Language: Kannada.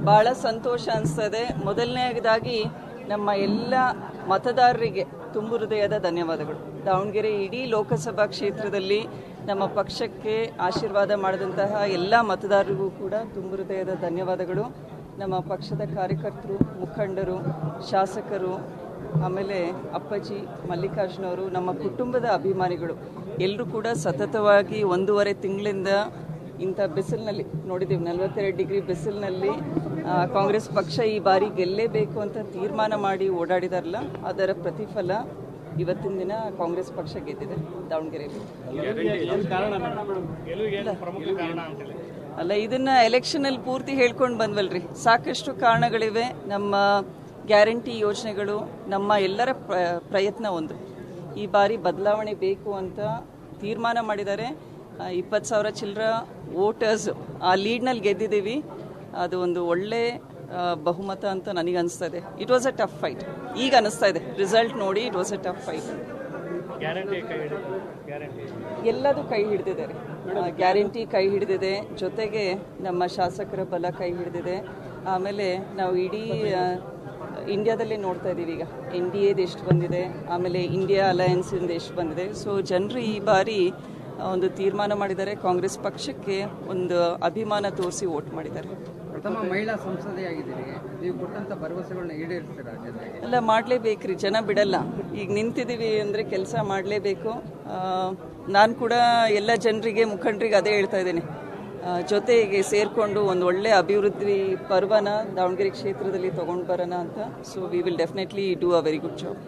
ಬಹಳ ಸಂತೋಷ ಅನಿಸ್ತದೆ. ಮೊದಲನೇದಾಗಿ ನಮ್ಮ ಎಲ್ಲ ಮತದಾರರಿಗೆ ತುಂಬು ಹೃದಯದ ಧನ್ಯವಾದಗಳು. ದಾವಣಗೆರೆ ಇಡೀ ಲೋಕಸಭಾ ಕ್ಷೇತ್ರದಲ್ಲಿ ನಮ್ಮ ಪಕ್ಷಕ್ಕೆ ಆಶೀರ್ವಾದ ಮಾಡಿದಂತಹ ಎಲ್ಲ ಮತದಾರರಿಗೂ ಕೂಡ ತುಂಬು ಹೃದಯದ ಧನ್ಯವಾದಗಳು. ನಮ್ಮ ಪಕ್ಷದ ಕಾರ್ಯಕರ್ತರು, ಮುಖಂಡರು, ಶಾಸಕರು, ಆಮೇಲೆ ಅಪ್ಪಾಜಿ ಮಲ್ಲಿಕಾರ್ಜುನವರು, ನಮ್ಮ ಕುಟುಂಬದ ಅಭಿಮಾನಿಗಳು ಎಲ್ಲರೂ ಕೂಡ ಸತತವಾಗಿ 1.5 ತಿಂಗಳಿಂದ ಇಂಥ ಬಿಸಿಲಿನಲ್ಲಿ ನೋಡಿದ್ದೀವಿ, 42 ಡಿಗ್ರಿ ಬಿಸಿಲಿನಲ್ಲಿ ಕಾಂಗ್ರೆಸ್ ಪಕ್ಷ ಈ ಬಾರಿ ಗೆಲ್ಲೇಬೇಕು ಅಂತ ತೀರ್ಮಾನ ಮಾಡಿ ಓಡಾಡಿದಾರಲ್ಲ, ಅದರ ಪ್ರತಿಫಲ ಇವತ್ತಿನ ದಿನ ಕಾಂಗ್ರೆಸ್ ಪಕ್ಷ ಗೆದ್ದಿದೆ ದಾವಣಗೆರೆಯಲ್ಲಿ. ಅಲ್ಲ, ಇದನ್ನ ಎಲೆಕ್ಷನಲ್ಲಿ ಪೂರ್ತಿ ಹೇಳ್ಕೊಂಡು ಬಂದ್ವಲ್ರಿ. ಸಾಕಷ್ಟು ಕಾರಣಗಳಿವೆ. ನಮ್ಮ ಗ್ಯಾರಂಟಿ ಯೋಜನೆಗಳು, ನಮ್ಮ ಎಲ್ಲರ ಪ್ರಯತ್ನ ಒಂದು. ಈ ಬಾರಿ ಬದಲಾವಣೆ ಬೇಕು ಅಂತ ತೀರ್ಮಾನ ಮಾಡಿದ್ದಾರೆ. 20,000 ಚಿಲ್ಲರ ವೋಟರ್ಸ್ ಆ ಲೀಡ್ನಲ್ಲಿ ಗೆದ್ದಿದ್ದೀವಿ. ಅದು ಒಂದು ಒಳ್ಳೆ ಬಹುಮತ ಅಂತ ನನಗೆ ಅನಿಸ್ತಾ ಇದೆ. It was a tough fight. ಈಗ ಅನಿಸ್ತಾ ಇದೆ ರಿಸಲ್ಟ್ ನೋಡಿ, it was a tough fight. ಎಲ್ಲದೂ ಕೈ ಹಿಡಿದಿದ್ದಾರೆ. ಗ್ಯಾರಂಟಿ ಕೈ ಹಿಡಿದಿದೆ, ಜೊತೆಗೆ ನಮ್ಮ ಶಾಸಕರ ಬಲ ಕೈ ಹಿಡಿದಿದೆ. ಆಮೇಲೆ ನಾವು ಇಡೀ ಇಂಡಿಯಾದಲ್ಲೇ ನೋಡ್ತಾ ಇದ್ದೀವಿ ಈಗ NDAದ ಎಷ್ಟು ಬಂದಿದೆ, ಆಮೇಲೆ ಇಂಡಿಯಾ ಅಲಯನ್ಸಿಂದ ಎಷ್ಟು ಬಂದಿದೆ. ಸೊ ಜನರು ಈ ಬಾರಿ ಒಂದು ತೀರ್ಮಾನ ಮಾಡಿದ್ದಾರೆ, ಕಾಂಗ್ರೆಸ್ ಪಕ್ಷಕ್ಕೆ ಒಂದು ಅಭಿಮಾನ ತೋರಿಸಿ ವೋಟ್ ಮಾಡಿದ್ದಾರೆ. ಪ್ರಥಮ ಮಹಿಳಾ ಸಂಸದೆಯಾಗಿದ್ದೀರಿ, ನೀವು ಕೊಟ್ಟಂತ ಭರವಸೆಗಳನ್ನ ಈಡೇರಿಸ್ತೀರಾ? ಎಲ್ಲ ಮಾಡಲೇಬೇಕ್ರಿ, ಜನ ಬಿಡಲ್ಲ. ಈಗ ನಿಂತಿದ್ದೀವಿ ಅಂದರೆ ಕೆಲಸ ಮಾಡಲೇಬೇಕು. ನಾನು ಕೂಡ ಎಲ್ಲ ಜನರಿಗೆ, ಮುಖಂಡರಿಗೆ ಅದೇ ಹೇಳ್ತಾ ಇದ್ದೀನಿ, ಜೊತೆಗೆ ಸೇರಿಕೊಂಡು ಒಂದು ಒಳ್ಳೆ ಅಭಿವೃದ್ಧಿ ಪರ್ವನ ದಾವಣಗೆರೆ ಕ್ಷೇತ್ರದಲ್ಲಿ ತೊಗೊಂಡು ಬರೋಣ ಅಂತ. So we will definitely do a very good job.